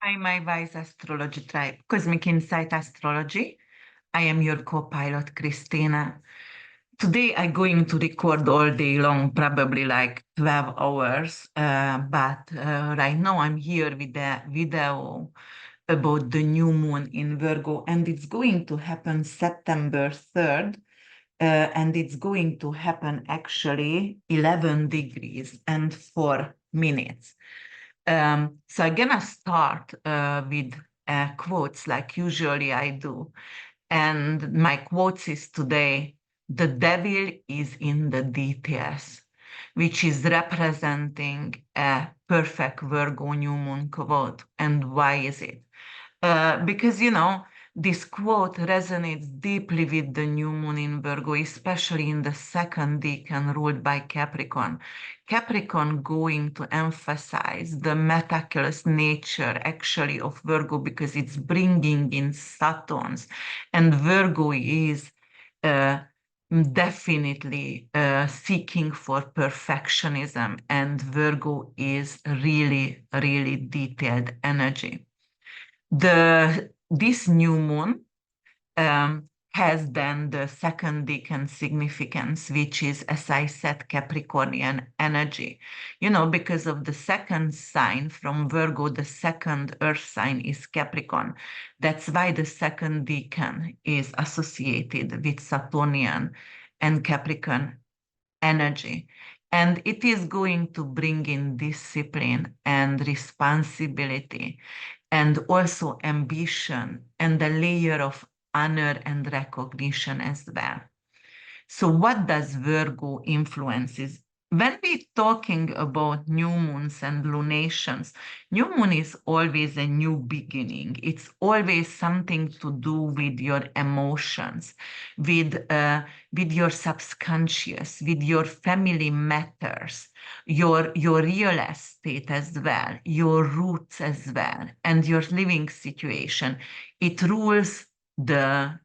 Hi, my wise astrology tribe, Cosmic Insight Astrology. I am your co-pilot, Christina. Today I'm going to record all day long, probably like 12 hours. But right now I'm here with a video about the new moon in Virgo, and it's going to happen September 3rd. And it's going to happen actually 11 degrees and 4 minutes. So I'm gonna start with quotes like usually I do. And my quotes is today, the devil is in the details, which is representing a perfect Virgo new moon quote. And why is it? Because, this quote resonates deeply with the new moon in Virgo, especially in the second decan ruled by Capricorn. Capricorn going to emphasize the meticulous nature actually of Virgo because it's bringing in Saturns, and Virgo is uh, definitely seeking for perfectionism, and Virgo is really, really detailed energy. This new moon has then the second decan significance, which is, as I said, Capricornian energy. Because of the second sign from Virgo, the second earth sign is Capricorn. That's why the second decan is associated with Saturnian and Capricorn energy. And it is going to bring in discipline and responsibility and also ambition and a layer of honor and recognition as well. So what does Virgo influences? When we're talking about new moons and lunations, new moon is always a new beginning. It's always something to do with your emotions, with your subconscious, with your family matters, your real estate as well, your roots as well, and your living situation. It rules the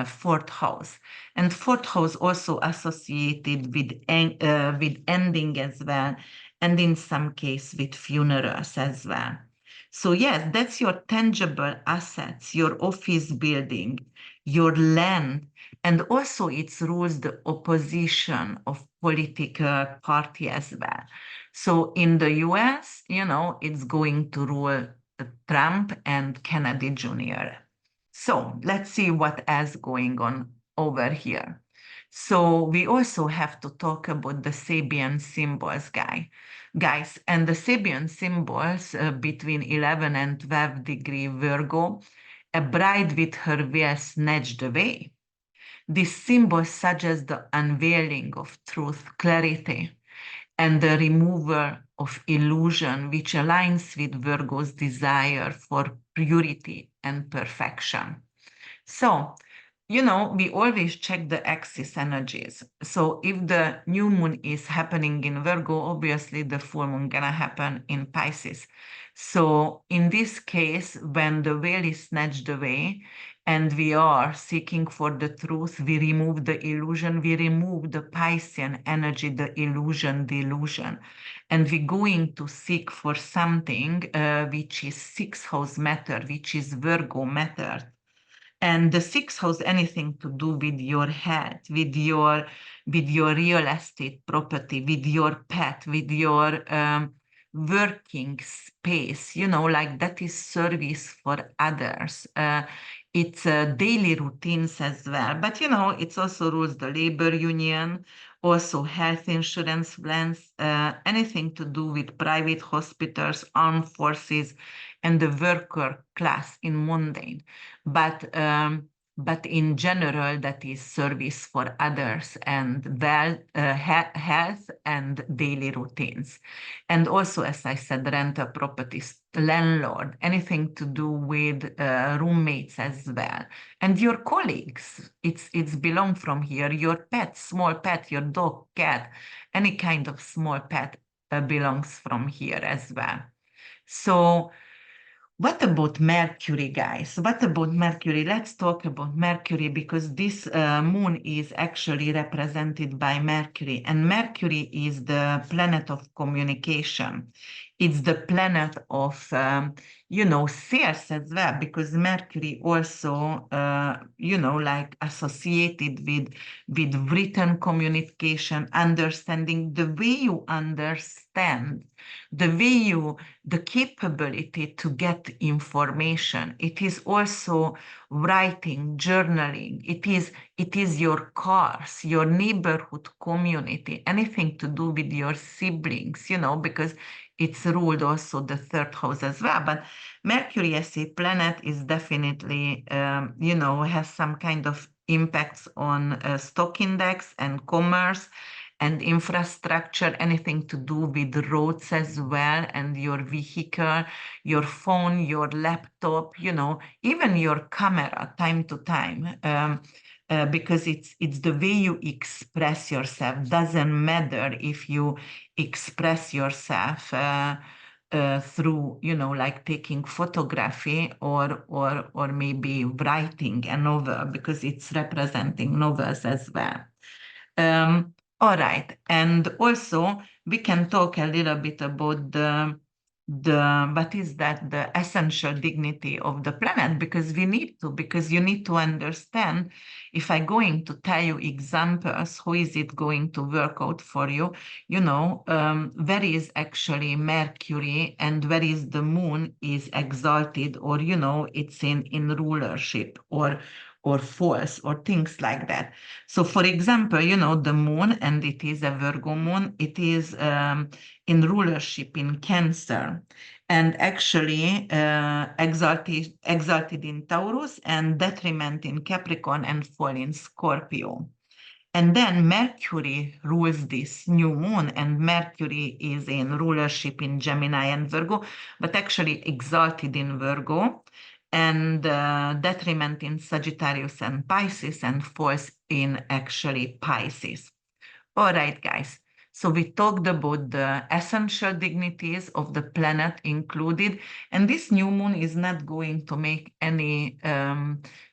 fourth house, and fourth house also associated with ending as well, and in some case with funerals as well. So yes, that's your tangible assets, your office building, your land, and also it rules the opposition of political party as well. So in the US, it's going to rule Trump and Kennedy Jr. So let's see what else going on over here. So we also have to talk about the Sabian symbols, guys, and the Sabian symbols between 11 and 12 degree Virgo, a bride with her veil snatched away. This symbol suggests the unveiling of truth, clarity, and the removal of illusion, which aligns with Virgo's desire for purity and perfection. So, we always check the axis energies. So if the new moon is happening in Virgo, obviously the full moon gonna happen in Pisces. So in this case, when the veil is snatched away and we are seeking for the truth, we remove the illusion, we remove the Piscean energy, the illusion, delusion. And we're going to seek for something which is sixth house matter, which is Virgo matter. And the sixth house anything to do with your health, with your real estate property, with your pet, with your working space, like that is service for others. It's daily routines as well, but it's also rules the labor union, also health insurance plans, anything to do with private hospitals, armed forces, and the worker class in mundane. But in general, that is service for others and health and daily routines. And also, as I said, rental properties, landlord, anything to do with roommates as well. And your colleagues, it's belong from here. Your pet, small pet, your dog, cat, any kind of small pet belongs from here as well. So What about Mercury, guys? What about Mercury? Let's talk about Mercury because this moon is actually represented by Mercury, and Mercury is the planet of communication. It's the planet of, sales as well, because Mercury also, like associated with written communication, understanding the way you understand, the way you the capability to get information. It is also writing, journaling. It is your cars, your neighborhood community, anything to do with your siblings, because it's ruled also the third house as well. But Mercury as a planet is definitely, has some kind of impacts on stock index and commerce and infrastructure, anything to do with roads as well, and your vehicle, your phone, your laptop, even your camera, time to time. Because it's the way you express yourself. Doesn't matter if you express yourself through, like taking photography or maybe writing a novel, because it's representing novels as well. All right. And also we can talk a little bit about the what is that, the essential dignity of the planet, because because you need to understand, if I'm going to tell you examples, how is it going to work out for you, where is actually Mercury and where is the moon is exalted, or it's in rulership, or false, or things like that. So, for example, the moon, and it is a Virgo moon, it is in rulership in Cancer, and actually exalted in Taurus, and detriment in Capricorn, and fall in Scorpio. And then Mercury rules this new moon, and Mercury is in rulership in Gemini and Virgo, but actually exalted in Virgo, and detriment in Sagittarius and Pisces, and falls in actually Pisces. All right, guys. So we talked about the essential dignities of the planet included, and this new moon is not going to make any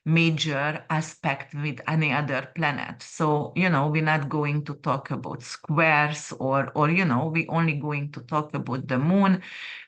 major aspect with any other planet. So, we're not going to talk about squares, or we're only going to talk about the moon,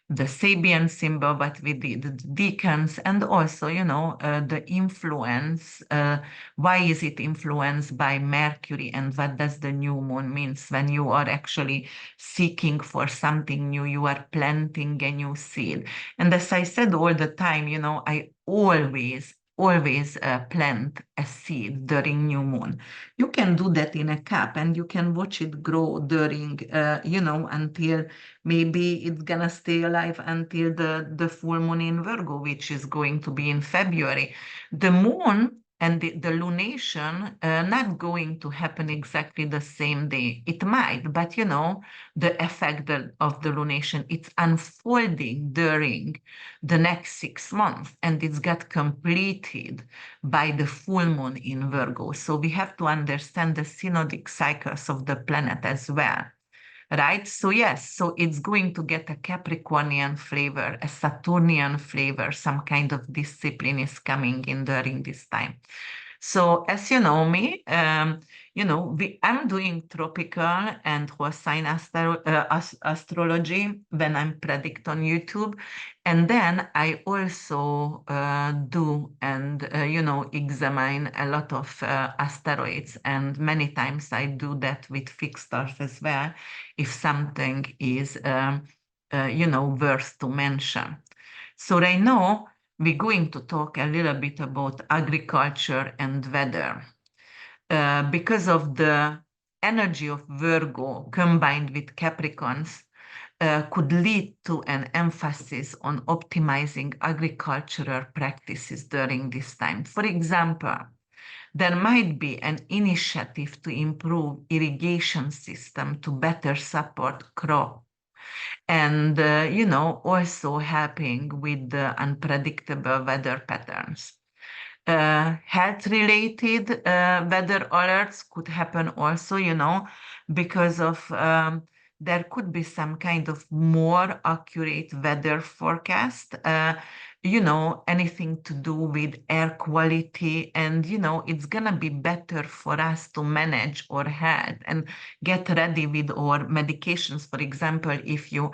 the Sabian symbol, what we did, the deacons, and also, the influence. Why is it influenced by Mercury, and what does the new moon means when you are actually seeking for something new, you are planting a new seed. And as I said all the time, I always plant a seed during new moon. You can do that in a cup, and you can watch it grow during, until maybe it's gonna stay alive until the full moon in Virgo, which is going to be in February. The moon and the lunation not going to happen exactly the same day. It might, but the effect of the lunation, it's unfolding during the next 6 months, and it's got completed by the full moon in Virgo. So we have to understand the synodic cycles of the planet as well. Right? So yes, so it's going to get a Capricornian flavor, a Saturnian flavor, some kind of discipline is coming in during this time. So as you know me, I'm doing tropical and whole sign astrology when I'm predict on YouTube. And then I also do and, examine a lot of asteroids. And many times I do that with fixed stars as well, if something is, worth to mention. So right now, we're going to talk a little bit about agriculture and weather. Because of the energy of Virgo combined with Capricorns, could lead to an emphasis on optimizing agricultural practices during this time. For example, there might be an initiative to improve irrigation system to better support crop, and also helping with the unpredictable weather patterns. Health related weather alerts could happen also, because of there could be some kind of more accurate weather forecast, anything to do with air quality. And, it's going to be better for us to manage our health and get ready with our medications. For example, if you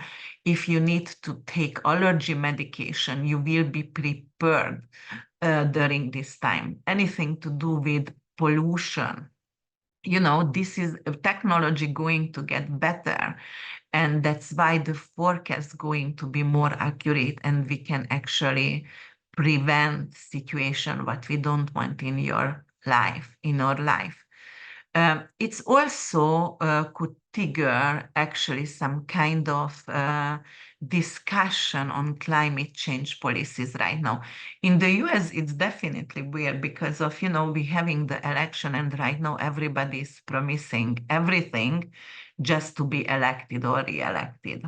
need to take allergy medication, you will be prepared during this time. Anything to do with pollution, this is technology going to get better, and that's why the forecast going to be more accurate, and we can actually prevent situation what we don't want in our life. It's also could trigger actually some kind of discussion on climate change policies right now. In the US, it's definitely weird because of, we having the election, and right now everybody is promising everything just to be elected or re-elected.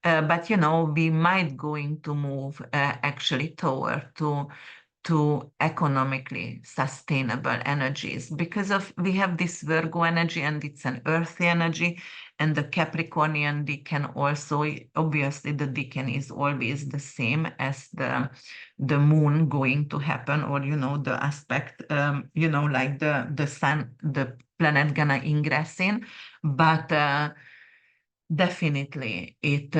But we might going to move actually toward to economically sustainable energies, because of we have this Virgo energy, and it's an earthy energy, and the Capricornian decan also, obviously the decan is always the same as the moon going to happen, or the aspect, like the sun, the planet gonna ingress in. But definitely, it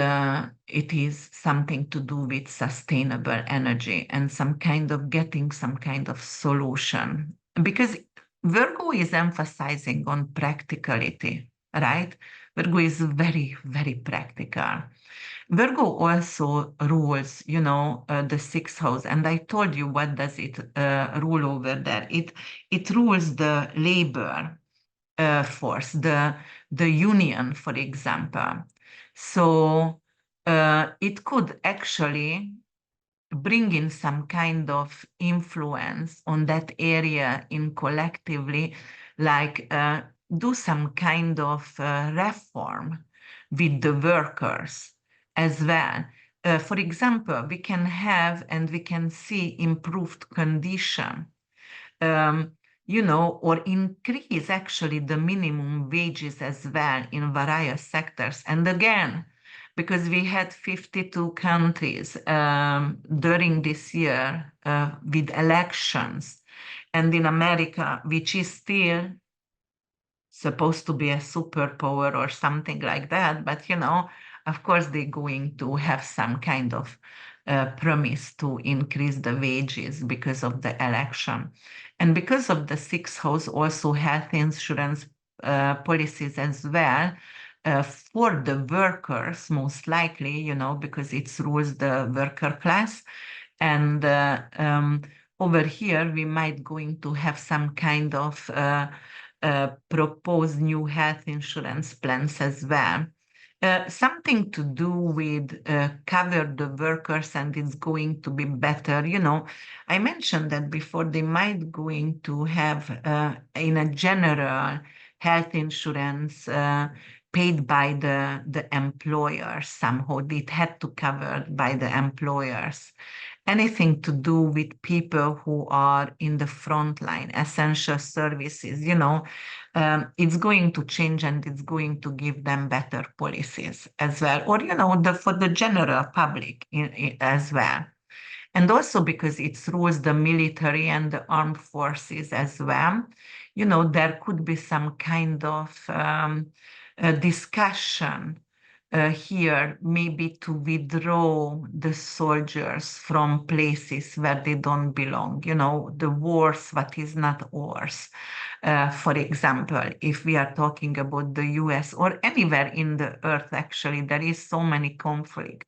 is something to do with sustainable energy and getting some kind of solution, because Virgo is emphasizing on practicality, right? Virgo is very, very practical. Virgo also rules, the sixth house, and I told you what does it rule over there. It rules the labor force, the union, for example. So it could actually bring in some kind of influence on that area in collectively, like do some kind of reform with the workers as well. For example, we can have and we can see improved condition, um, or increase actually the minimum wages as well in various sectors. And again, because we had 52 countries during this year with elections, and in America, which is still supposed to be a superpower or something like that, but of course they're going to have some kind of promise to increase the wages because of the election. And because of the sixth house, also health insurance policies as well, for the workers, most likely, because it rules the worker class. And over here, we might going to have some kind of propose new health insurance plans as well. Something to do with cover the workers, and it's going to be better. I mentioned that before, they might going to have in a general health insurance paid by the employers somehow. It had to cover by the employers. Anything to do with people who are in the front line, essential services, it's going to change, and it's going to give them better policies as well, or for the general public as well. And also because it rules the military and the armed forces as well, there could be some kind of discussion here, maybe to withdraw the soldiers from places where they don't belong, the wars, what is not wars. For example, if we are talking about the US or anywhere in the earth, actually, there is so many conflict.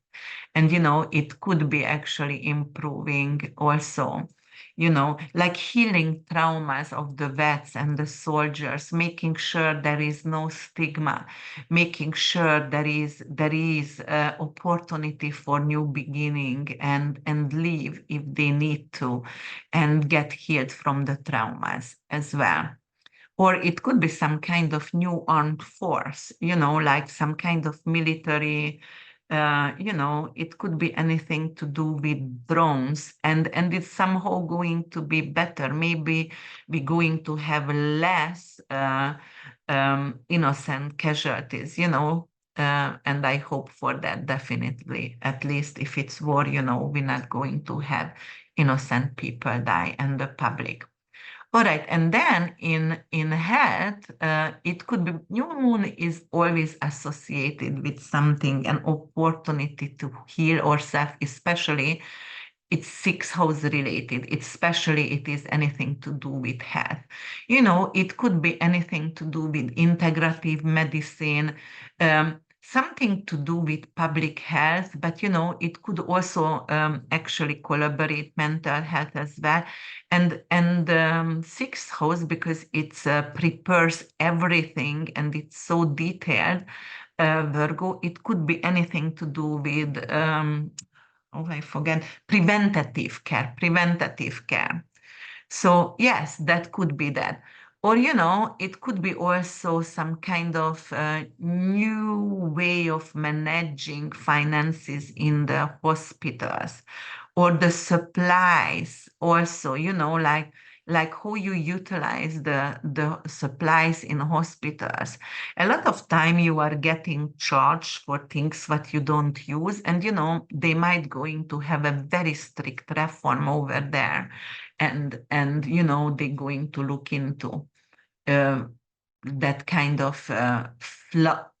And, it could be actually improving also, like healing traumas of the vets and the soldiers, making sure there is no stigma, making sure there is opportunity for new beginning, and leave if they need to, and get healed from the traumas as well. Or it could be some kind of new armed force, like some kind of military, it could be anything to do with drones, and it's somehow going to be better. Maybe we're going to have less innocent casualties, And I hope for that, definitely. At least if it's war, we're not going to have innocent people die and the public. All right, and then in health, it could be new moon is always associated with something, an opportunity to heal ourselves, especially it's sixth house related, especially it is anything to do with health. It could be anything to do with integrative medicine, something to do with public health, but it could also actually collaborate mental health as well. And sixth house, because it's prepares everything and it's so detailed, Virgo, it could be anything to do with oh, I forget, preventative care. So yes, that could be that. Or, it could be also some kind of new way of managing finances in the hospitals or the supplies also, like how you utilize the supplies in hospitals. A lot of time you are getting charged for things that you don't use, and they might going to have a very strict reform over there, and they're going to look into uh, that kind of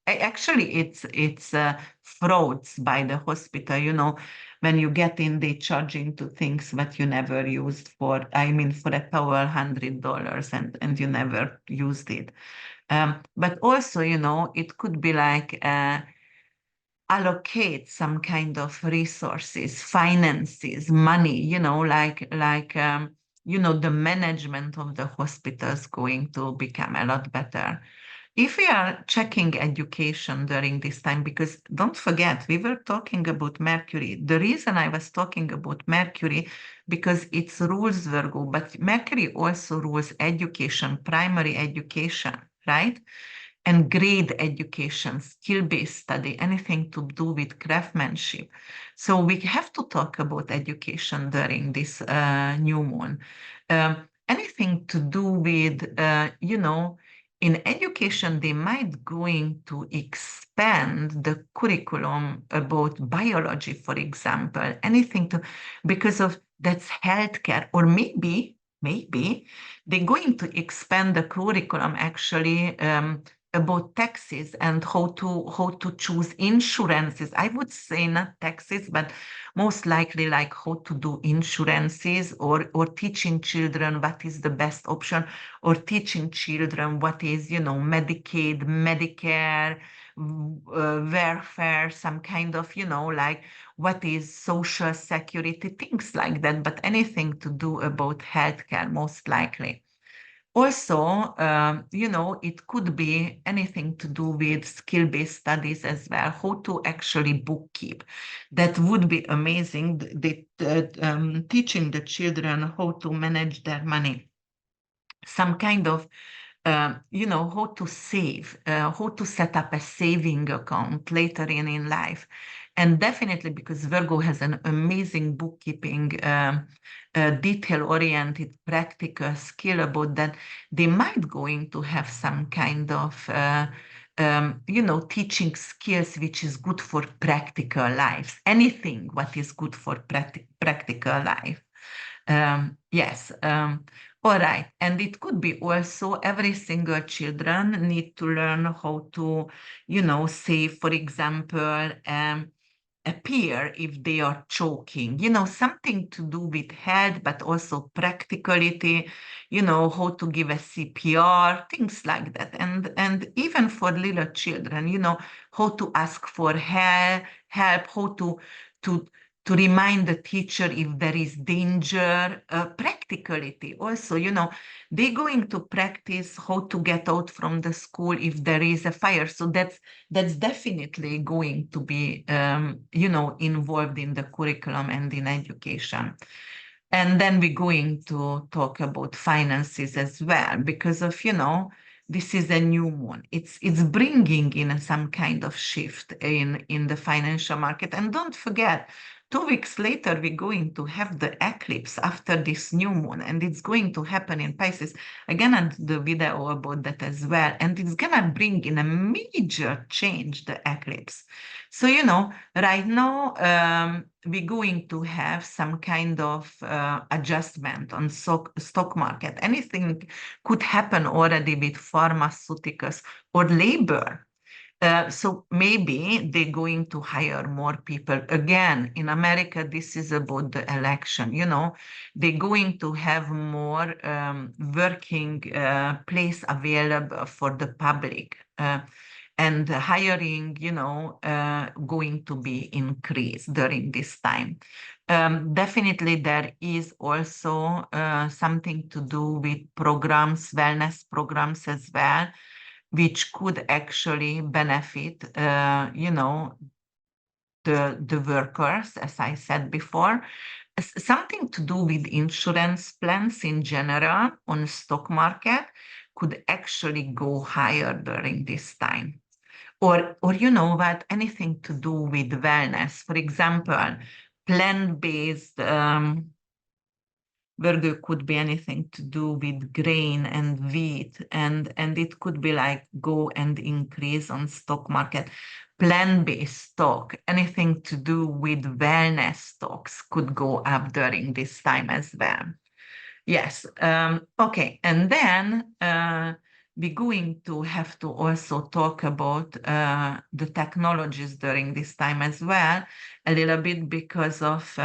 actually it's frauds by the hospital, when you get in, they charging to things that you never used for, I mean, for a towel, $100, and you never used it. But also, it could be like allocate some kind of resources, finances, money, the management of the hospital is going to become a lot better. If we are checking education during this time, because don't forget, we were talking about Mercury. The reason I was talking about Mercury, because it rules Virgo, but Mercury also rules education, primary education, right? And grade education, skill-based study, anything to do with craftsmanship. So we have to talk about education during this new moon. Anything to do with, in education, they might going to expand the curriculum about biology, for example, anything to, because of that's healthcare, or maybe they're going to expand the curriculum actually about taxes and how to choose insurances. I would say not taxes, but most likely like how to do insurances, or teaching children what is the best option, or teaching children what is, Medicaid, Medicare, welfare, some kind of, like what is social security, things like that, but anything to do about healthcare, most likely. Also, it could be anything to do with skill-based studies as well, how to actually bookkeep. That would be amazing, teaching the children how to manage their money. Some kind of how to save, how to set up a saving account later in life. And definitely because Virgo has an amazing bookkeeping, detail-oriented, practical skill about that, they might going to have some kind of teaching skills which is good for practical lives. Anything what is good for practical life. Yes. All right. And it could be also every single children need to learn how to, save, for example, appear if they are choking, something to do with health, but also practicality, how to give a CPR, things like that. And even for little children, how to ask for help, how to to remind the teacher if there is danger, practicality. Also, they're going to practice how to get out from the school if there is a fire. So that's definitely going to be, involved in the curriculum and in education. And then we're going to talk about finances as well, because of, this is a new moon. It's bringing in some kind of shift in the financial market. And don't forget, 2 weeks later, we're going to have the eclipse after this new moon, and it's going to happen in Pisces. Again, I did the video about that as well, and it's gonna bring in a major change, the eclipse. So, right now, we're going to have some kind of adjustment on stock market. Anything could happen already with pharmaceuticals or labor. So maybe they're going to hire more people. Again, in America, this is about the election. They're going to have more working place available for the public. And hiring, going to be increased during this time. Definitely, there is also something to do with programs, wellness programs as well, which could actually benefit, the workers, as I said before. Something to do with insurance plans in general on stock market could actually go higher during this time. Or you know what, anything to do with wellness. For example, plant-based Virgo could be anything to do with grain and wheat, and it could be like go and increase on stock market. Plant-based stock, anything to do with wellness stocks could go up during this time as well. Yes. Okay. And then we're going to have to also talk about the technologies during this time as well, a little bit, because of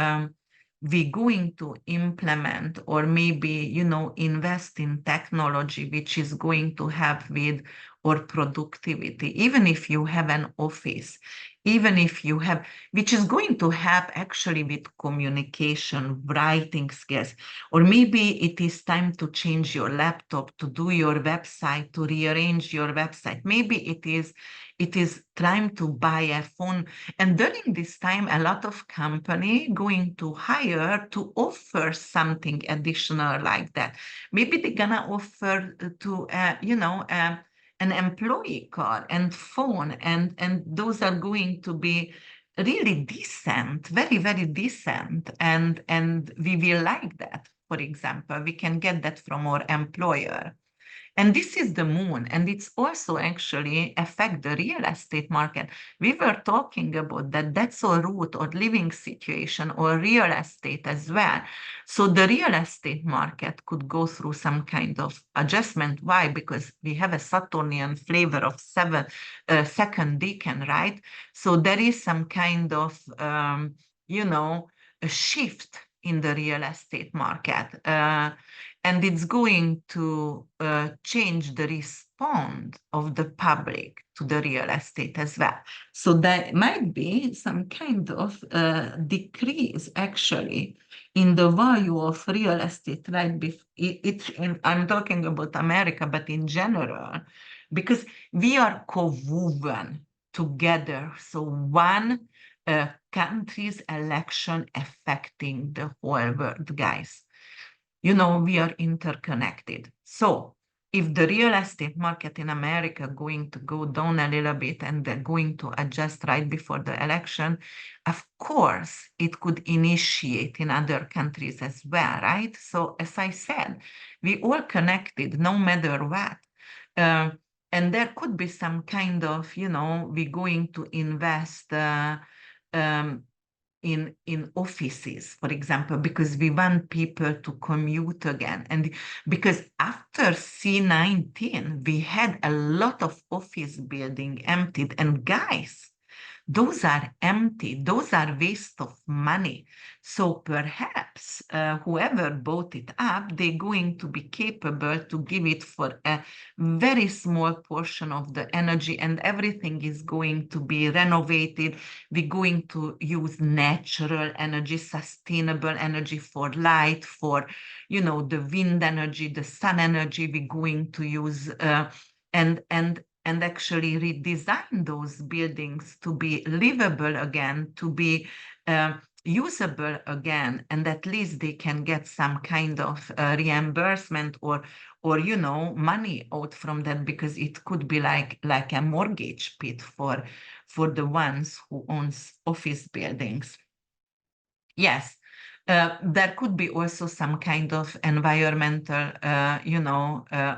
we're going to implement or maybe, invest in technology, which is going to help with or productivity, even if you have an office, even if you have, which is going to help actually with communication, writing skills. Or maybe it is time to change your laptop, to do your website, to rearrange your website. Maybe it is time to buy a phone. And during this time, a lot of company going to hire to offer something additional like that. Maybe they're gonna offer to, an employee car and phone, and those are going to be really decent, very, very decent, and we will like that. For example, we can get that from our employer. And this is the moon, and it's also actually affect the real estate market. We were talking about that. That's a root or living situation or real estate as well. So the real estate market could go through some kind of adjustment. Why? Because we have a Saturnian flavor of second decan, right? So there is some kind of, a shift in the real estate market. And it's going to change the response of the public to the real estate as well. So there might be some kind of decrease actually in the value of real estate, right? I'm talking about America, but in general, because we are co-woven together. So one country's election affecting the whole world, guys. We are interconnected. So if the real estate market in America going to go down a little bit and they're going to adjust right before the election, of course, it could initiate in other countries as well, right? So as I said, we all connected no matter what. And there could be some kind of, we're going to invest in offices, for example, because we want people to commute again. And because after C-19, we had a lot of office building emptied. And guys, those are empty. Those are waste of money. So perhaps whoever bought it up, they're going to be capable to give it for a very small portion of the energy, and everything is going to be renovated. We're going to use natural energy, sustainable energy for light, for, the wind energy, the sun energy. We're going to use and actually redesign those buildings to be livable again, to be usable again, and at least they can get some kind of reimbursement or money out from that, because it could be like a mortgage pit for the ones who owns office buildings. Yes, there could be also some kind of environmental,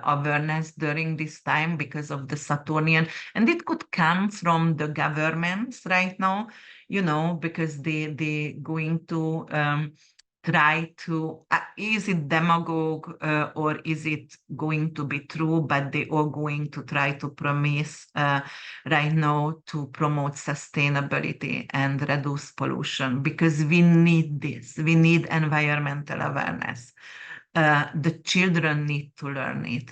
awareness during this time because of the Saturnian, and it could come from the governments right now, because they going to try to, is it demagogue or is it going to be true, but they are going to try to promise right now to promote sustainability and reduce pollution because we need this. We need environmental awareness. The children need to learn it.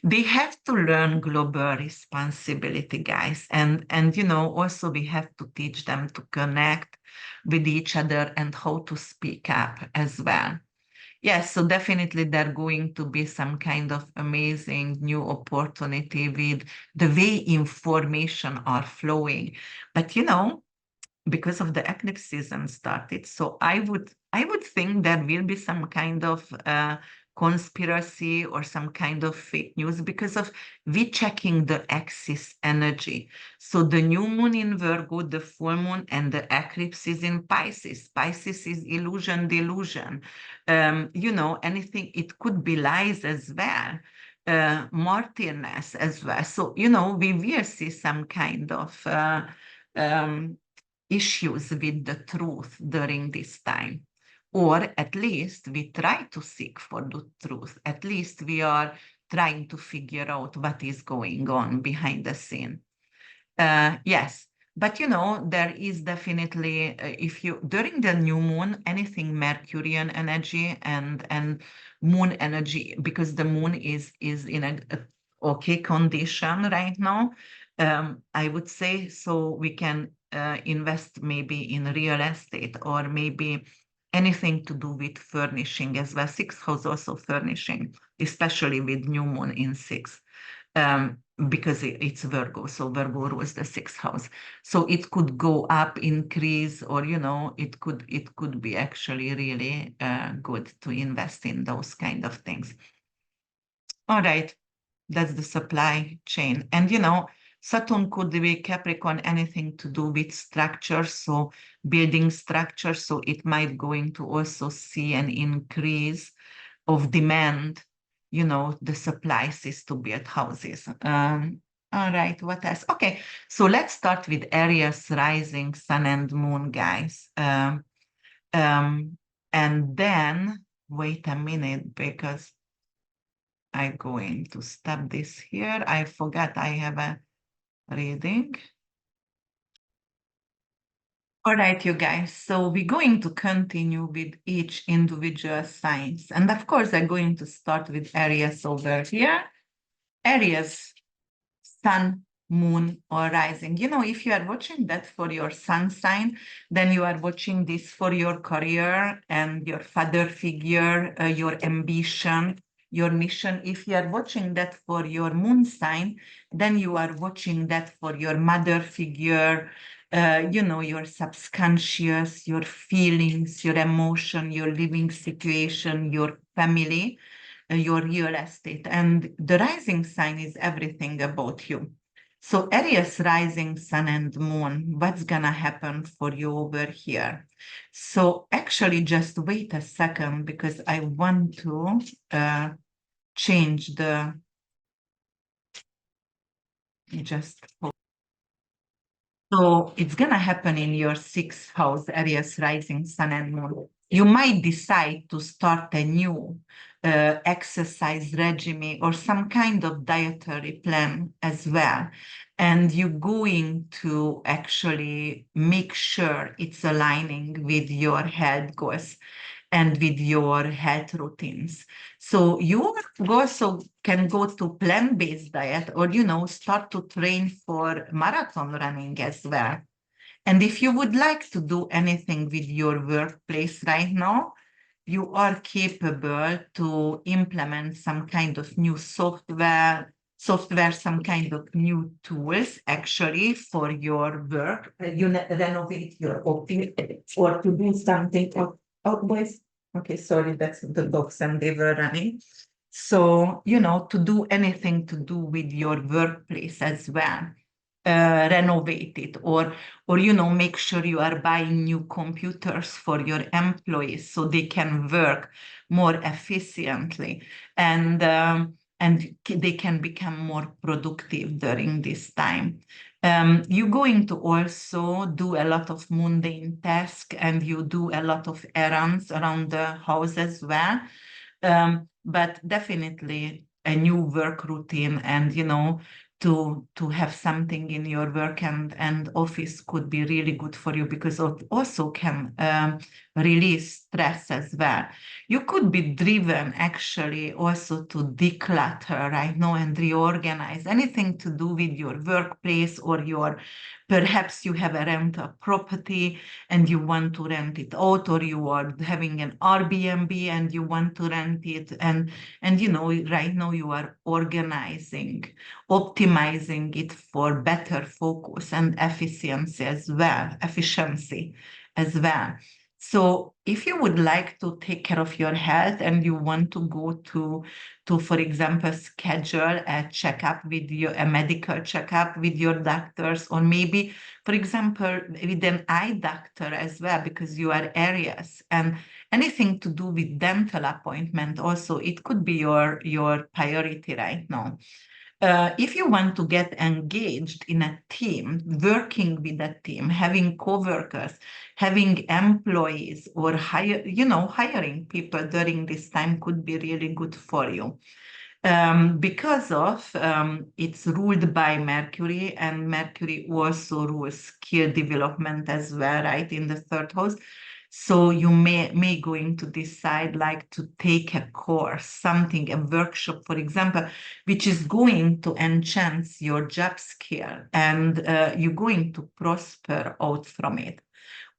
They have to learn global responsibility, guys, and also we have to teach them to connect with each other and how to speak up as well. Yes, so definitely there going to be some kind of amazing new opportunity with the way information are flowing. But because of the eclipse season started, so I would think there will be some kind of conspiracy or some kind of fake news because of we checking the axis energy. So the new moon in Virgo, the full moon, and the eclipse is in Pisces. Pisces is illusion, delusion. Anything, it could be lies as well. Martyrness as well. So, we will see some kind of issues with the truth during this time. Or at least we try to seek for the truth. At least we are trying to figure out what is going on behind the scene. Yes, but there is definitely, if you, during the new moon, anything Mercurian energy and moon energy, because the moon is in a okay condition right now, I would say, so we can invest maybe in real estate or maybe anything to do with furnishing as well. Sixth house also furnishing, especially with new moon in sixth. Because it's Virgo, so Virgo rules the sixth house. So it could go up, increase, or it could be actually really good to invest in those kind of things. All right, that's the supply chain, and Saturn could be Capricorn, anything to do with structure, so building structure. So it might going to also see an increase of demand, the supplies is to build houses. All right, what else? Okay, so let's start with Aries rising, sun and moon, guys. And then wait a minute because I'm going to stop this here. I forgot I have a reading. All right, you guys. So we're going to continue with each individual signs. And of course, I'm going to start with Aries over here. Aries, sun, moon, or rising. If you are watching that for your sun sign, then you are watching this for your career and your father figure, your ambition, your mission. If you are watching that for your moon sign, then you are watching that for your mother figure, your subconscious, your feelings, your emotion, your living situation, your family, your real estate. And the rising sign is everything about you. So Aries rising, sun and moon, what's gonna happen for you over here? So actually just wait a second because I want to change the, just so it's going to happen in your sixth house, Aries rising, sun and moon. You might decide to start a new exercise regime or some kind of dietary plan as well. And you're going to actually make sure it's aligning with your health goals and with your health routines. So you also can go to plant-based diet or, start to train for marathon running as well. And if you would like to do anything with your workplace right now, you are capable to implement some kind of new software, some kind of new tools actually for your work. Renovate your office or to do something. Oh, boys. Okay, sorry, that's the dogs and they were running. So, to do anything to do with your workplace as well. renovate it, or make sure you are buying new computers for your employees so they can work more efficiently, and they can become more productive during this time. You're going to also do a lot of mundane tasks, and you do a lot of errands around the house as well. But definitely a new work routine, and to have something in your work and office could be really good for you, because it also can release stress as well. You could be driven actually also to declutter right now and reorganize anything to do with your workplace, or perhaps you have a rental property and you want to rent it out, or you are having an Airbnb and you want to rent it, and right now you are organizing, optimizing it for better focus and efficiency as well. So if you would like to take care of your health and you want to go to, for example, schedule a medical checkup with your doctors, or maybe, for example, with an eye doctor as well, because you are Aries, and anything to do with dental appointment also, it could be your priority right now. If you want to get engaged in a team, working with a team, having coworkers, having employees, or hiring people during this time could be really good for you. Because of it's ruled by Mercury, and Mercury also rules skill development as well, right, in the third house. So you may going to decide like to take a course, something, a workshop, for example, which is going to enhance your job skill, and you're going to prosper out from it.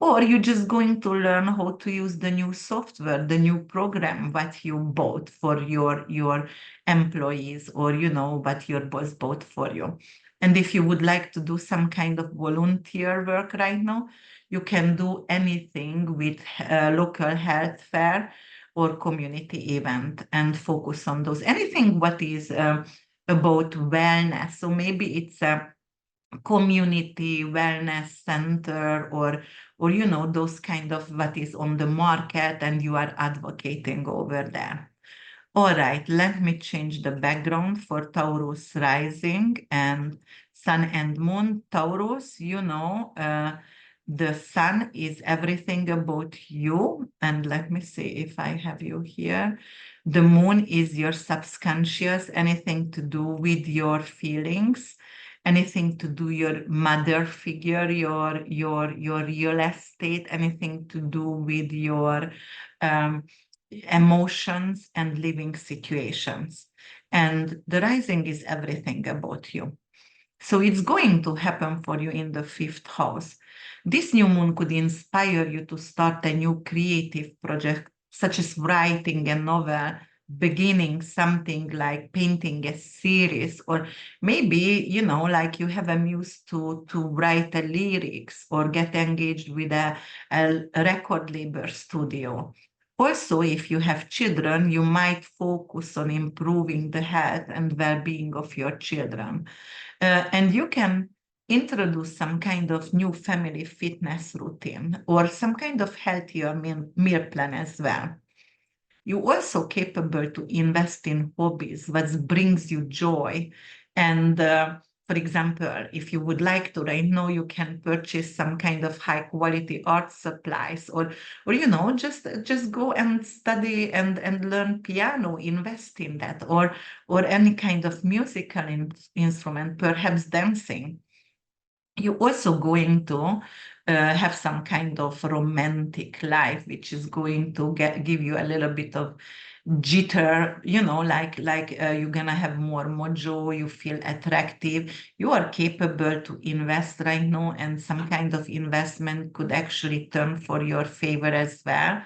Or you're just going to learn how to use the new software, the new program what you bought for your employees, or what your boss bought for you. And if you would like to do some kind of volunteer work right now, you can do anything with local health fair or community event, and focus on those. Anything what is about wellness. So maybe it's a community wellness center, or those kind of what is on the market, and you are advocating over there. All right, let me change the background for Taurus rising and sun and moon. Taurus, the sun is everything about you. And let me see if I have you here. The moon is your subconscious, anything to do with your feelings, anything to do your mother figure, your real estate, anything to do with your emotions and living situations. And the rising is everything about you. So it's going to happen for you in the fifth house. This new moon could inspire you to start a new creative project, such as writing a novel, beginning something like painting a series, or maybe, like you have a muse to write a lyrics, or get engaged with a record label studio. Also, if you have children, you might focus on improving the health and well-being of your children. And you can introduce some kind of new family fitness routine, or some kind of healthier meal plan as well. You're also capable to invest in hobbies, what brings you joy. And for example, if you would like to right now, you can purchase some kind of high quality art supplies, or just go and study and learn piano, invest in that, or any kind of musical instrument, perhaps dancing. You're also going to have some kind of romantic life, which is going to give you a little bit of jitter, like you're gonna have more mojo, you feel attractive, you are capable to invest right now, and some kind of investment could actually turn for your favor as well.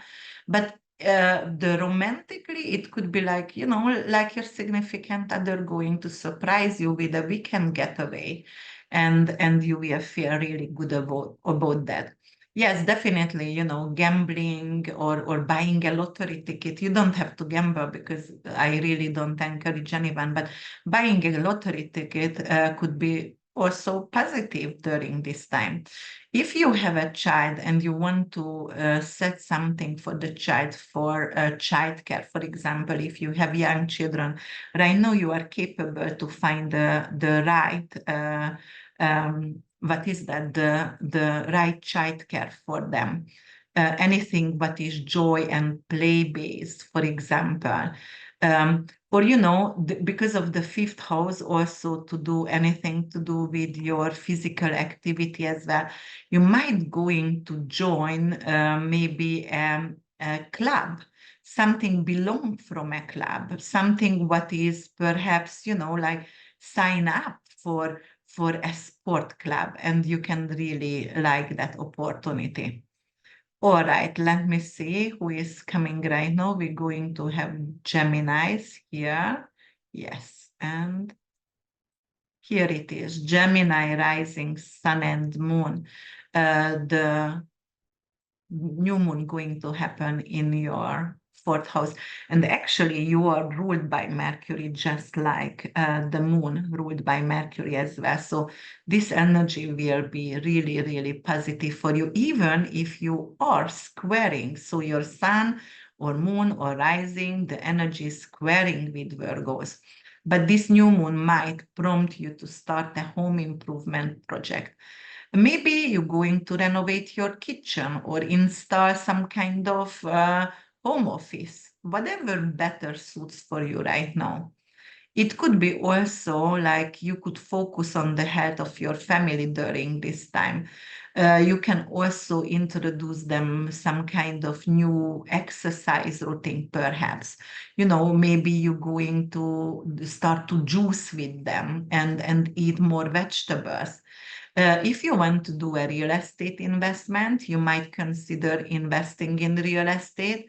But the romantically, it could be like, like your significant other going to surprise you with a weekend getaway, and you will feel really good about that. Yes, definitely, gambling or buying a lottery ticket. You don't have to gamble, because I really don't encourage anyone, but buying a lottery ticket could be also positive during this time. If you have a child and you want to set something for the child for childcare, for example, if you have young children, right now you are capable to find the right what is that the right childcare for them. Anything what is joy and play based, for example. Or, because of the fifth house, also to do anything to do with your physical activity as well. You might going to join maybe a club, something belong from a club, something what is perhaps, like sign up for a sport club, and you can really like that opportunity. All right, let me see who is coming right now. We're going to have Geminis here. Yes, and here it is, Gemini rising, sun and moon. The new moon going to happen in your fourth house. And actually, you are ruled by Mercury, just like the moon ruled by Mercury as well. So this energy will be really, really positive for you, even if you are squaring. So your sun or moon or rising, the energy is squaring with Virgos. But this new moon might prompt you to start a home improvement project. Maybe you're going to renovate your kitchen or install some kind of home office, whatever better suits for you right now. It could be also like you could focus on the health of your family during this time. You can also introduce them some kind of new exercise routine, perhaps. Maybe you're going to start to juice with them and eat more vegetables. If you want to do a real estate investment, you might consider investing in real estate.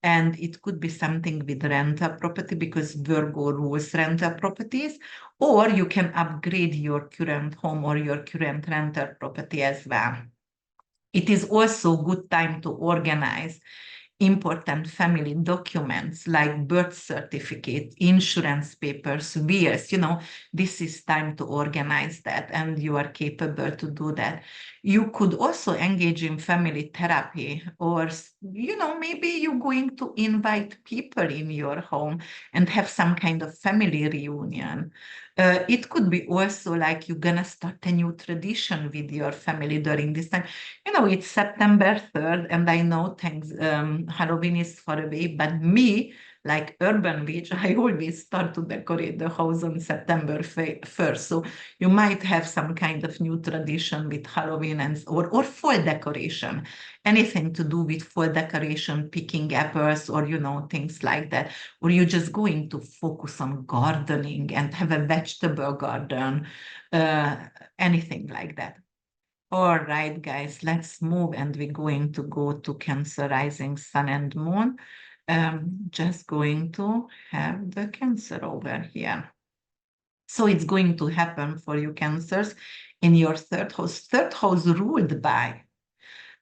And it could be something with rental property because Virgo rules rental properties, or you can upgrade your current home or your current rental property as well. It is also a good time to organize important family documents like birth certificate, insurance papers, wills. This is time to organize that, and you are capable to do that. You could also engage in family therapy, or, maybe you're going to invite people in your home and have some kind of family reunion. It could be also like you're gonna start a new tradition with your family during this time. It's September 3rd, and I know Halloween is far away, but me, like urban witch, I always start to decorate the house on September 1st. So you might have some kind of new tradition with Halloween or fall decoration, anything to do with fall decoration, picking apples, or, things like that. Or you're just going to focus on gardening and have a vegetable garden, anything like that. All right, guys, let's move, and we're going to go to Cancer rising, sun and moon. Just going to have the Cancer over here. So it's going to happen for you, Cancers, in your third house. Third house ruled by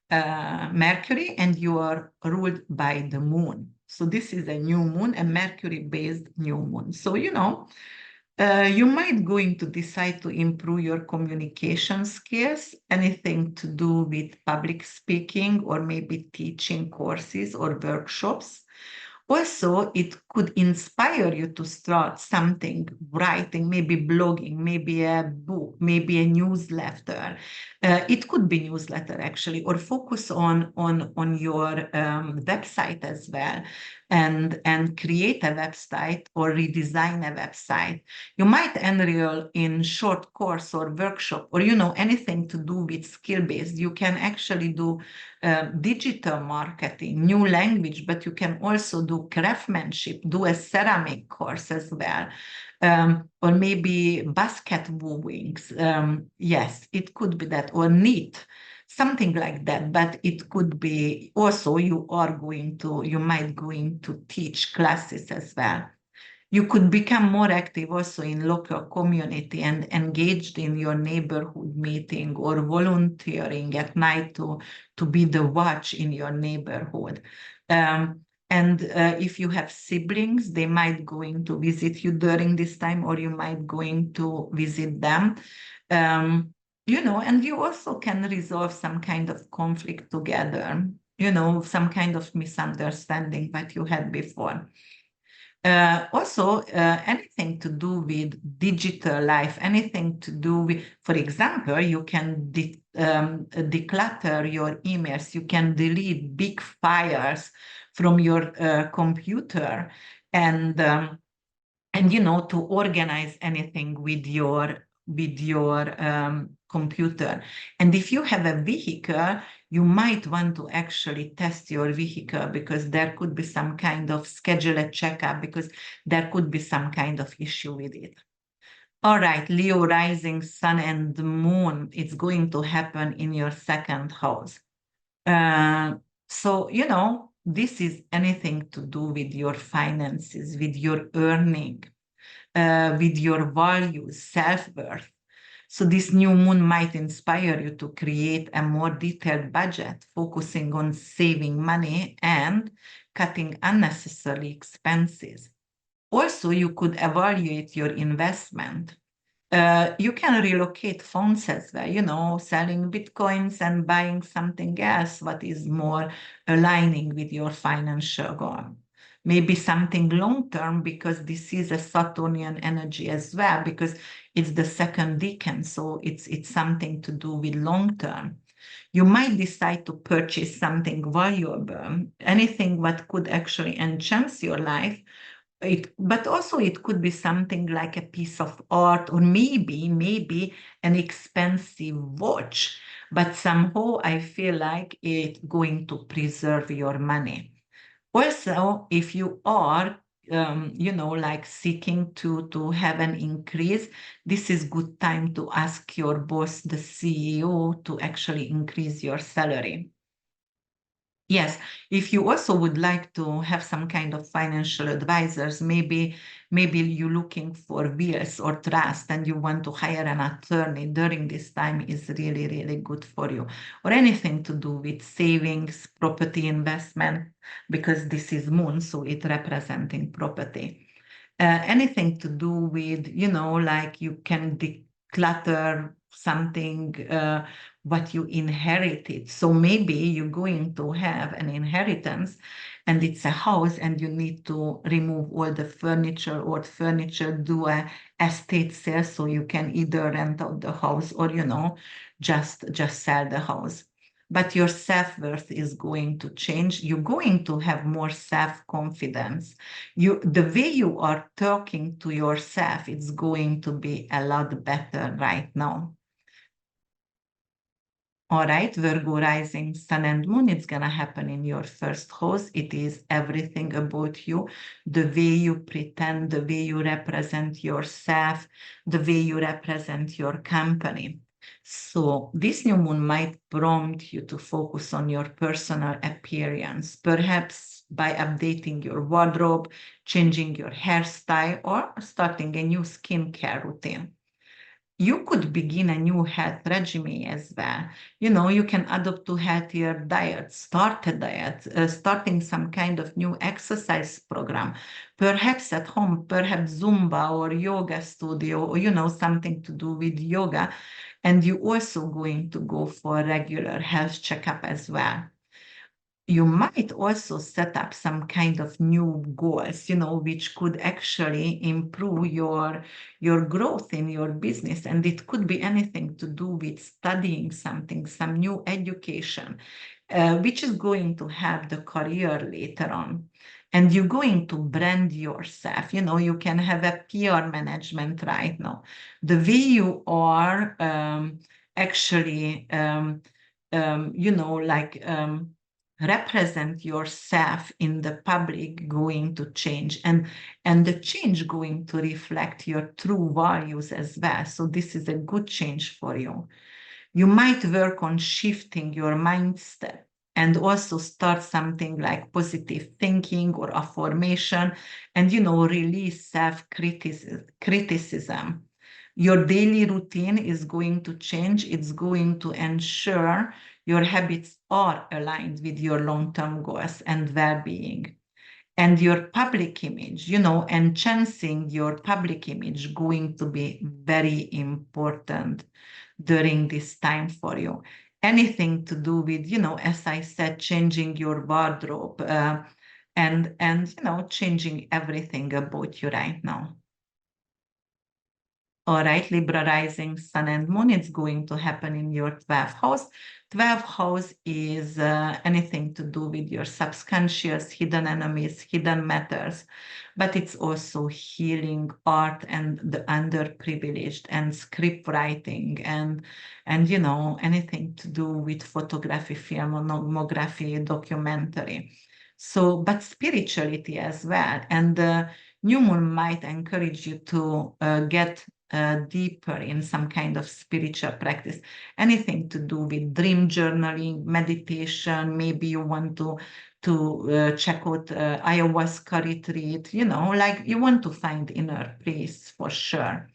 Mercury, and you are ruled by the moon. So this is a new moon, a Mercury-based new moon. So, you might going to decide to improve your communication skills, anything to do with public speaking or maybe teaching courses or workshops. Also, it could inspire you to start something, writing, maybe blogging, maybe a book, maybe a newsletter. It could be newsletter actually, or focus on your website as well, and create a website or redesign a website. You might enroll in short course or workshop, or anything to do with skill-based. You can actually do digital marketing, new language, but you can also do craftsmanship, do a ceramic course as well, or maybe basket weavings. Yes, it could be that, or knit, something like that. But it could be also you might going to teach classes as well. You could become more active also in local community and engaged in your neighborhood meeting or volunteering at night to be the watch in your neighborhood. And if you have siblings, they might going to visit you during this time, or you might going to visit them. And you also can resolve some kind of conflict together, some kind of misunderstanding that you had before. Also, anything to do with digital life, anything to do with, for example, you can declutter your emails, you can delete big files from your computer, and to organize anything with your computer. And if you have a vehicle, you might want to actually test your vehicle, because there could be some kind of scheduled checkup, because there could be some kind of issue with it. All right, Leo rising, sun and moon, it's going to happen in your second house. So, this is anything to do with your finances, with your earning, with your values, self-worth. So this new moon might inspire you to create a more detailed budget, focusing on saving money and cutting unnecessary expenses. Also, you could evaluate your investment. You can relocate funds as well, selling Bitcoins and buying something else what is more aligning with your financial goal. Maybe something long-term, because this is a Saturnian energy as well, because it's the second decan, so it's something to do with long-term. You might decide to purchase something valuable, anything what could actually enhance your life. But also it could be something like a piece of art, or maybe an expensive watch. But somehow I feel like it's going to preserve your money. Also, if you are, like seeking to have an increase, this is good time to ask your boss, the CEO, to actually increase your salary. Yes, if you also would like to have some kind of financial advisors, maybe you're looking for wills or trust, and you want to hire an attorney during this time, is really, really good for you. Or anything to do with savings, property investment, because this is moon, so it representing property. Anything to do with, like you can declutter something what you inherited. So maybe you're going to have an inheritance, and it's a house, and you need to remove all the furniture, or furniture, do a estate sale, so you can either rent out the house, or just sell the house. But your self-worth is going to change. You're going to have more self-confidence. The way you are talking to yourself, it's going to be a lot better right now. All right, Virgo rising, sun and moon, it's going to happen in your first house. It is everything about you, the way you pretend, the way you represent yourself, the way you represent your company. So this new moon might prompt you to focus on your personal appearance, perhaps by updating your wardrobe, changing your hairstyle, or starting a new skincare routine. You could begin a new health regime as well. You can adopt to healthier diet, start a diet, starting some kind of new exercise program, perhaps at home, perhaps Zumba or yoga studio, or, something to do with yoga. And you also going to go for regular health checkup as well. You might also set up some kind of new goals, which could actually improve your growth in your business. And it could be anything to do with studying something, some new education, which is going to help the career later on. And you're going to brand yourself. You can have a PR management right now. The way you are actually, represent yourself in the public going to change, and the change going to reflect your true values as well. So this is a good change for you. You might work on shifting your mindset, and also start something like positive thinking or affirmation, and release self-criticism. Your daily routine is going to change. It's going to ensure your habits are aligned with your long-term goals and well-being. And your public image, enhancing your public image going to be very important during this time for you. Anything to do with, as I said, changing your wardrobe, and changing everything about you right now. All right, Libra rising, sun and moon, it's going to happen in your 12th house. 12th house is anything to do with your subconscious, hidden enemies, hidden matters, but it's also healing, art, and the underprivileged, and script writing, and anything to do with photography, film, monography, documentary. So, but spirituality as well. And new moon might encourage you to get deeper in some kind of spiritual practice, anything to do with dream journaling, meditation. Maybe you want to check out ayahuasca retreat, like you want to find inner peace for sure.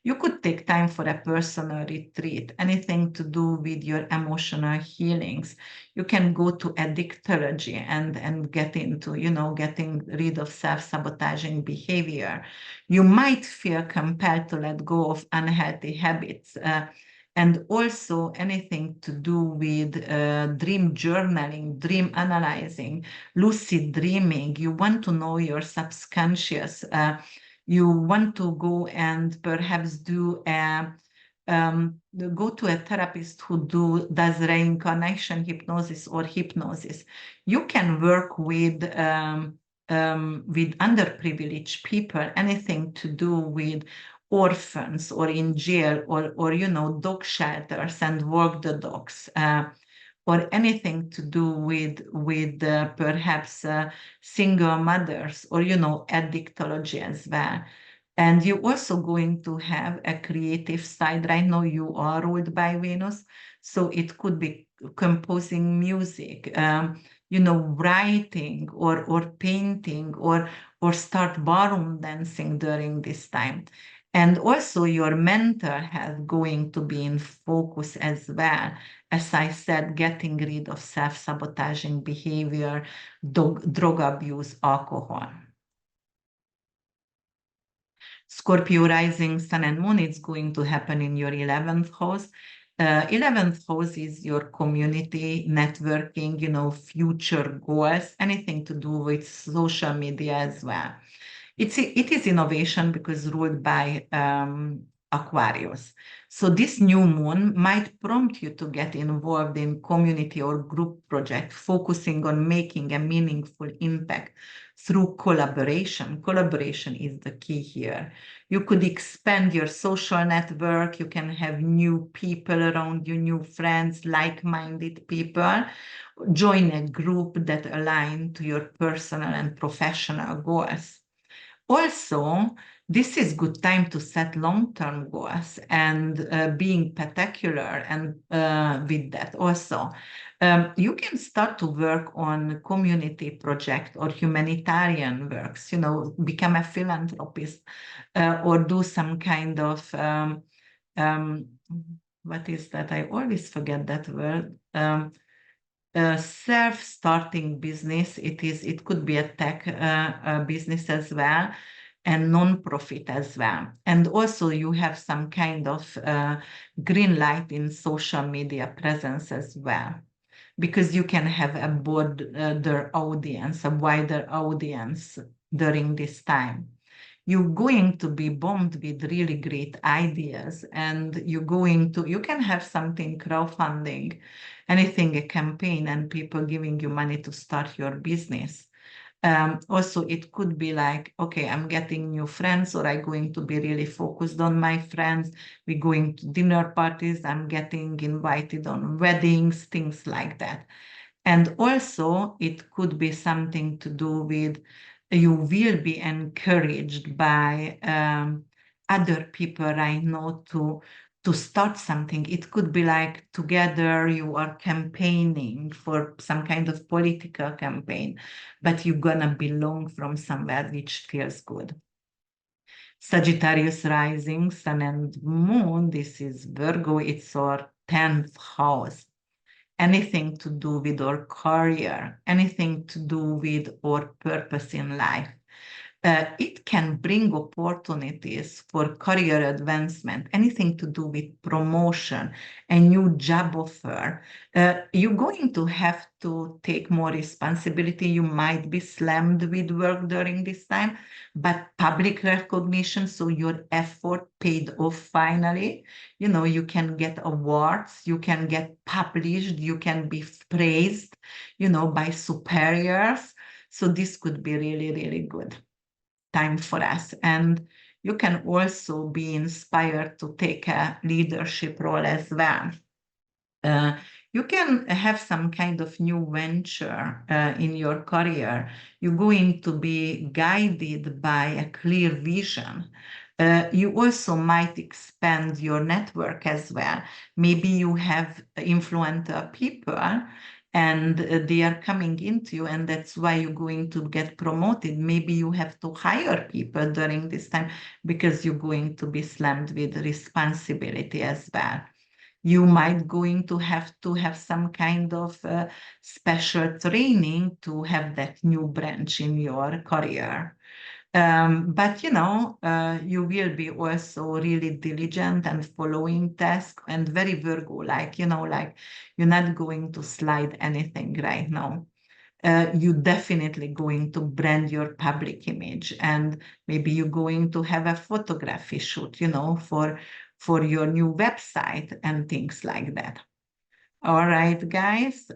You could take time for a personal retreat, anything to do with your emotional healings. You can go to addictology and get into, getting rid of self-sabotaging behavior. You might feel compelled to let go of unhealthy habits. And also anything to do with dream journaling, dream analyzing, lucid dreaming. You want to know your subconscious. You want to go and perhaps do go to a therapist who does reincarnation hypnosis or hypnosis. You can work with underprivileged people, anything to do with orphans or in jail or dog shelters and work the dogs. Or anything to do with perhaps single mothers or addictology as well. And you're also going to have a creative side. Right now you are ruled by Venus, so it could be composing music, writing or painting or start ballroom dancing during this time. And also your mental health going to be in focus as well. As I said, getting rid of self-sabotaging behavior, drug abuse, alcohol. Scorpio rising, sun and moon, it's going to happen in your 11th house. 11th house is your community, networking, future goals, anything to do with social media as well. It is innovation because ruled by Aquarius. So this new moon might prompt you to get involved in community or group project, focusing on making a meaningful impact through collaboration. Collaboration is the key here. You could expand your social network. You can have new people around you, new friends, like-minded people. Join a group that align to your personal and professional goals. Also, this is good time to set long-term goals and being particular and with that also. You can start to work on community project or humanitarian works, become a philanthropist or do some kind of, what is that? I always forget that word. Self-starting business. It could be a tech business as well, and non-profit as well. And also you have some kind of green light in social media presence as well, because you can have a broader audience, a wider audience during this time. You're going to be bombed with really great ideas, and you can have something crowdfunding, anything, a campaign, and people giving you money to start your business. Also, it could be like, okay, I'm getting new friends, or I'm going to be really focused on my friends. We're going to dinner parties. I'm getting invited on weddings, things like that. And also, it could be something to do with you will be encouraged by other people I know to start something. It could be like together you are campaigning for some kind of political campaign, but you're gonna belong from somewhere which feels good. Sagittarius rising, sun and moon, this is Virgo, it's our 10th house. anything to do with our career, anything to do with our purpose in life. It can bring opportunities for career advancement, anything to do with promotion, a new job offer. You're going to have to take more responsibility. You might be slammed with work during this time, but public recognition, so your effort paid off finally. You can get awards, you can get published, you can be praised, by superiors. So this could be really, really good time for us. And you can also be inspired to take a leadership role as well. Uh, you can have some kind of new venture in your career. You're going to be guided by a clear vision. You also might expand your network as well. Maybe you have influential people and they are coming into you, and that's why you're going to get promoted. Maybe you have to hire people during this time because you're going to be slammed with responsibility as well. You might going to have some kind of special training to have that new branch in your career. But you will be also really diligent and following tasks and very Virgo, like you're not going to slide anything right now. You definitely going to brand your public image, and maybe you're going to have a photography shoot, for your new website and things like that. All right, guys.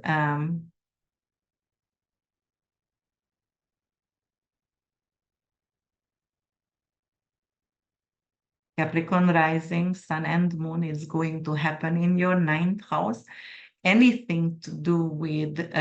Capricorn rising, sun and moon is going to happen in your ninth house. Anything to do with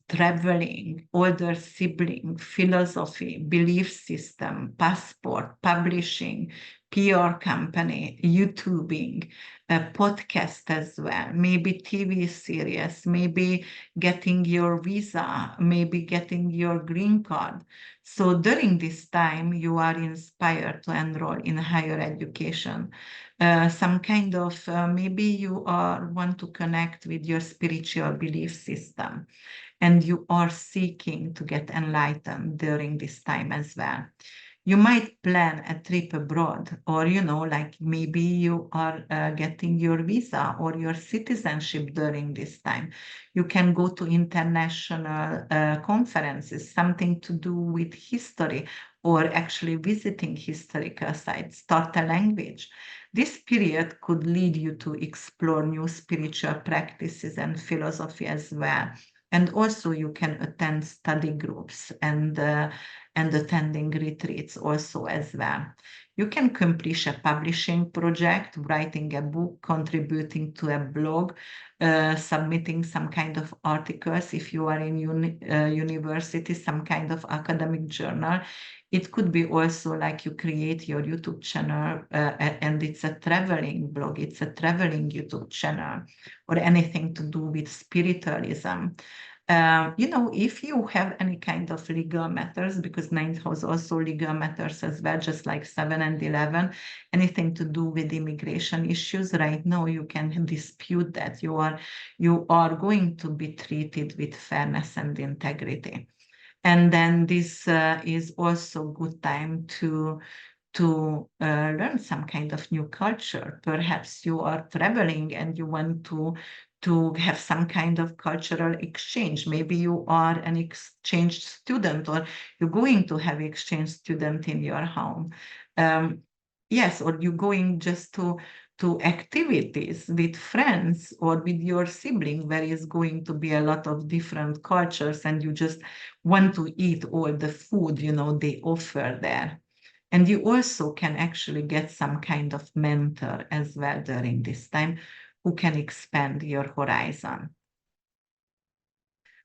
traveling, older sibling, philosophy, belief system, passport, publishing, PR company, YouTubing, a podcast as well, maybe TV series, maybe getting your visa, maybe getting your green card. So during this time, you are inspired to enroll in higher education. Some kind of maybe you want to connect with your spiritual belief system, and you are seeking to get enlightened during this time as well. You might plan a trip abroad, or like maybe you are getting your visa or your citizenship during this time. You can go to international conferences, something to do with history, or actually visiting historical sites, start a language. This period could lead you to explore new spiritual practices and philosophy as well. And also you can attend study groups and attending retreats also as well. You can accomplish a publishing project, writing a book, contributing to a blog, submitting some kind of articles if you are in university, some kind of academic journal. It could be also like you create your YouTube channel and it's a traveling blog, it's a traveling YouTube channel, or anything to do with spiritualism. If you have any kind of legal matters, because ninth house also legal matters as well, just like 7 and 11, anything to do with immigration issues, right now you can dispute that. You are going to be treated with fairness and integrity. And then this is also good time to learn some kind of new culture. Perhaps you are traveling and you want to have some kind of cultural exchange. Maybe you are an exchange student, or you're going to have exchange student in your home. Yes, or you're going just to activities with friends or with your sibling, where is going to be a lot of different cultures, and you just want to eat all the food they offer there. And you also can actually get some kind of mentor as well during this time who can expand your horizon.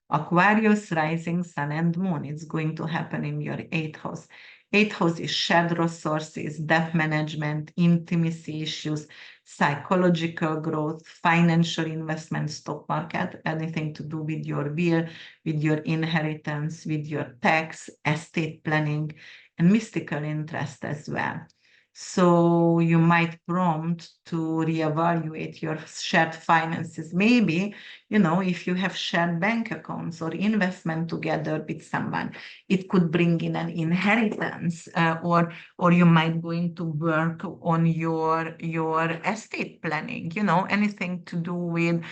Aquarius, rising, sun, and moon is going to happen in your eighth house. Eighth house is shared resources, debt management, intimacy issues, psychological growth, financial investment, stock market, anything to do with your will, with your inheritance, with your tax, estate planning, and mystical interest as well. So you might prompt to reevaluate your shared finances. Maybe, if you have shared bank accounts or investment together with someone, it could bring in an inheritance, or you might going to work on your estate planning, anything to do with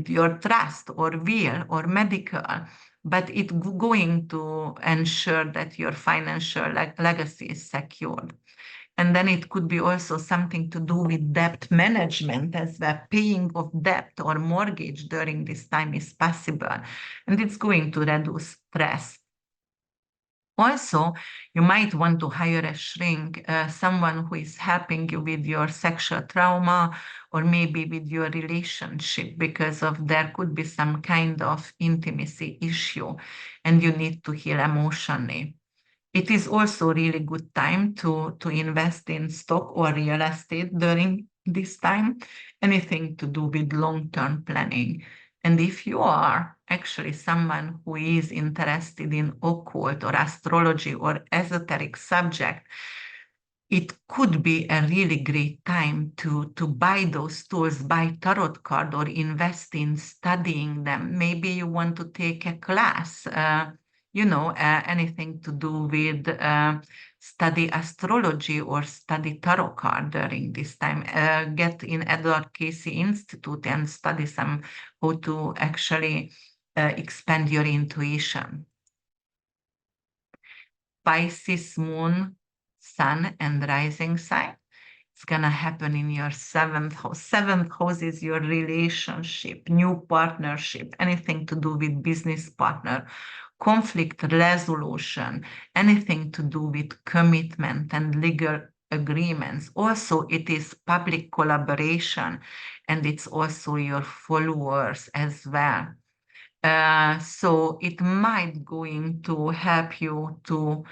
your trust or will or medical, but it's going to ensure that your financial legacy is secured. And then it could be also something to do with debt management, as well. Paying of debt or mortgage during this time is possible, and it's going to reduce stress. Also, you might want to hire a shrink, someone who is helping you with your sexual trauma or maybe with your relationship, because of there could be some kind of intimacy issue and you need to heal emotionally. It is also a really good time to invest in stock or real estate during this time, anything to do with long-term planning. And if you are actually someone who is interested in occult or astrology or esoteric subject, it could be a really great time to buy those tools, buy tarot card or invest in studying them. Maybe you want to take a class, anything to do with study astrology or study tarot card during this time. Get in Edward Casey Institute and study some how to actually expand your intuition. Pisces moon, sun, and rising sign. It's going to happen in your seventh house. Seventh house is your relationship, new partnership, anything to do with business partner, conflict resolution, anything to do with commitment and legal agreements. Also, it is public collaboration, and it's also your followers as well. So it might going to help you to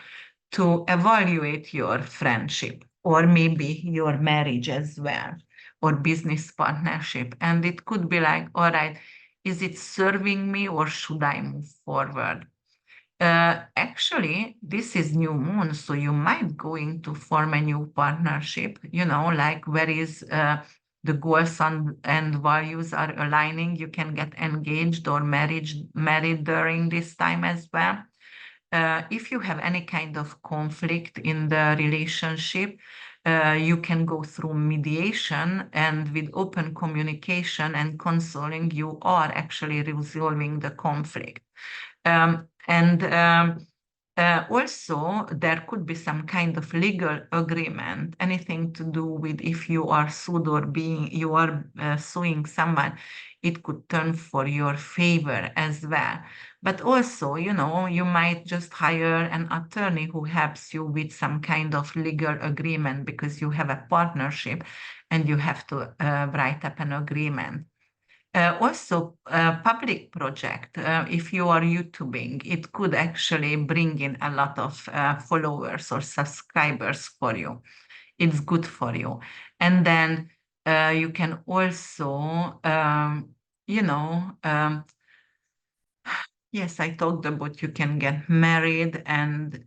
evaluate your friendship or maybe your marriage as well, or business partnership. And it could be like, all right, is it serving me or should I move forward? Actually, this is new moon, so you might going to form a new partnership, like where is the goals and values are aligning. You can get engaged or married during this time as well. If you have any kind of conflict in the relationship, you can go through mediation, and with open communication and consoling, you are actually resolving the conflict. And also, there could be some kind of legal agreement, anything to do with if you are sued or you are suing someone, it could turn for your favor as well. But also, you might just hire an attorney who helps you with some kind of legal agreement because you have a partnership and you have to write up an agreement. Also, public project, if you are YouTubing, it could actually bring in a lot of followers or subscribers for you. It's good for you. And then you can also, yes, I talked about you can get married and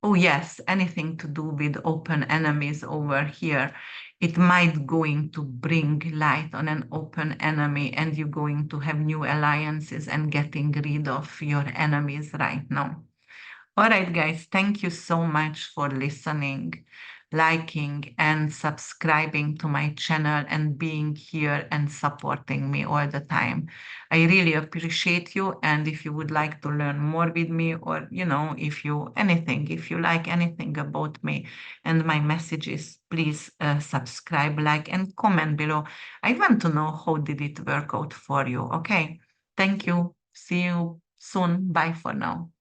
oh, yes, anything to do with open enemies over here. It might going to bring light on an open enemy, and you're going to have new alliances and getting rid of your enemies right now. All right, guys, thank you so much for listening, liking, and subscribing to my channel and being here and supporting me all the time. I really appreciate you. And if you would like to learn more with me, or, if you like anything about me and my messages, please subscribe, like, and comment below. I want to know how did it work out for you. Okay. Thank you. See you soon. Bye for now.